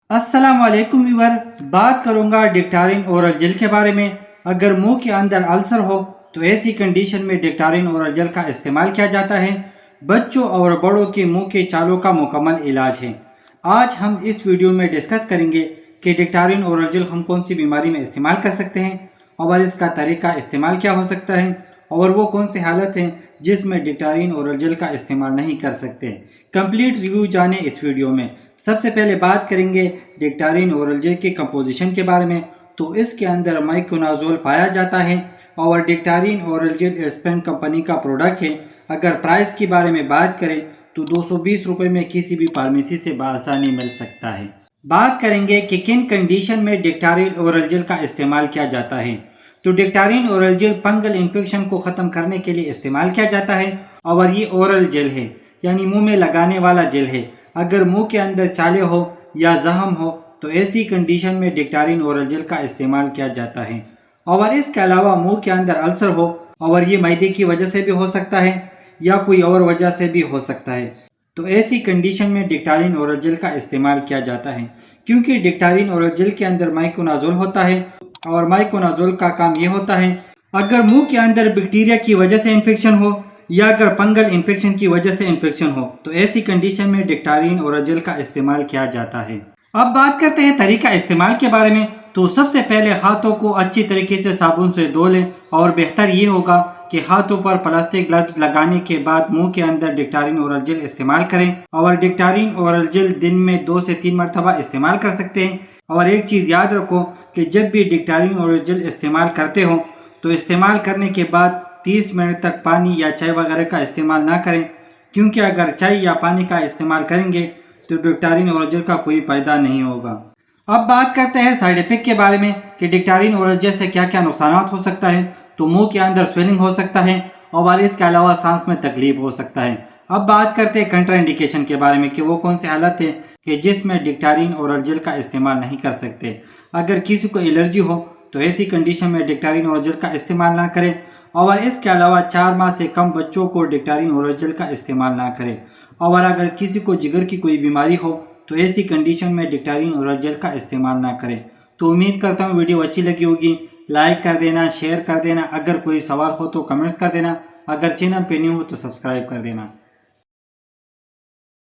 अस्सलाम वालेकुम व्यूअर, बात करूंगा डिक्टारिन ओरल जेल के बारे में। अगर मुंह के अंदर अल्सर हो तो ऐसी कंडीशन में डिक्टारिन ओरल जेल का इस्तेमाल किया जाता है। बच्चों और बड़ों के मुंह के चालों का मुकम्मल इलाज है। आज हम इस वीडियो में डिस्कस करेंगे कि डिक्टारिन ओरल जेल हम कौन सी बीमारी में इस्तेमाल कर सकते हैं और इसका तरीका इस्तेमाल क्या हो सकता है और वो कौन सी हालत है जिसमें डिक्टारिन ओरल जेल का इस्तेमाल नहीं कर सकते। कंप्लीट रिव्यू जाने इस वीडियो में। सबसे पहले बात करेंगे डिक्टारिन ओरल जेल के कंपोजिशन के बारे में। तो इसके अंदर माइकोनाजोल पाया जाता है और डिक्टारिन ओरल जेल एस्पेन कंपनी का प्रोडक्ट है। अगर प्राइस के बारे में बात करें तो 220 रुपये में किसी भी फार्मेसी से बआसानी मिल सकता है। बात करेंगे कि किन कंडीशन में डिक्टारिन ओरल जेल का इस्तेमाल किया जाता है। तो डिक्टारिन ओरल जेल फंगल इन्फेक्शन को ख़त्म करने के लिए इस्तेमाल किया जाता है और ये ओरल जेल है, यानी मुंह में लगाने वाला जेल है। अगर मुंह के अंदर चाले हो या जख्म हो तो ऐसी कंडीशन में डिक्टारिन ओरल जेल का इस्तेमाल किया जाता है। और इसके अलावा मुंह के अंदर अल्सर हो और ये मैदे की वजह से भी हो सकता है या कोई और वजह से भी हो सकता है, तो ऐसी कंडीशन में डिक्टारिन ओरल जेल का इस्तेमाल किया जाता है। क्योंकि डिक्टारिन ओरल जेल के अंदर माइकोनाजोल होता है और माइकोनाजोल का काम ये होता है, अगर मुंह के अंदर बैक्टीरिया की वजह से इन्फेक्शन हो या अगर फंगल इन्फेक्शन की वजह से इन्फेक्शन हो तो ऐसी कंडीशन में डिक्टारिन ओरल जेल का इस्तेमाल किया जाता है। अब बात करते हैं तरीका इस्तेमाल के बारे में। तो सबसे पहले हाथों को अच्छी तरीके से साबुन से धो लें और बेहतर ये होगा कि हाथों पर प्लास्टिक ग्लव्स लगाने के बाद मुंह के अंदर डिक्टारिन ओरल जेल इस्तेमाल करें। और डिक्टारिन ओरल जेल दिन में 2 से 3 मरतबा इस्तेमाल कर सकते हैं। और एक चीज़ याद रखो कि जब भी डिक्टारिन ओरल जेल इस्तेमाल करते हो तो इस्तेमाल करने के बाद 30 मिनट तक पानी या चाय वगैरह का इस्तेमाल ना करें, क्योंकि अगर चाय या पानी का इस्तेमाल करेंगे तो डिक्टारिन ओरल जेल का कोई फ़ायदा नहीं होगा। अब बात करते हैं साइड इफेक्ट के बारे में कि डिक्टारिन ओरल जेल से क्या क्या नुकसान हो सकता है। तो मुंह के अंदर स्वेलिंग हो सकता है और इसके अलावा सांस में तकलीफ हो सकता है। अब बात करते हैं कंट्रा इंडिकेशन के बारे में कि वो कौन सी हालत है कि जिसमें डिक्टारिन ओरल जेल का इस्तेमाल नहीं कर सकते। अगर किसी को एलर्जी हो तो ऐसी कंडीशन में डिक्टारिन ओरल जेल का इस्तेमाल ना करें। और इसके अलावा 4 माह से कम बच्चों को डिक्टारिन ओरल जेल का इस्तेमाल ना करें। और अगर किसी को जिगर की कोई बीमारी हो तो ऐसी कंडीशन में डिक्टारिन ओरल जेल का इस्तेमाल ना करें। तो उम्मीद करता हूँ वीडियो अच्छी लगी होगी। लाइक कर देना, शेयर कर देना, अगर कोई सवाल हो तो कमेंट्स कर देना, अगर चैनल पे न्यू हो तो सब्सक्राइब कर देना।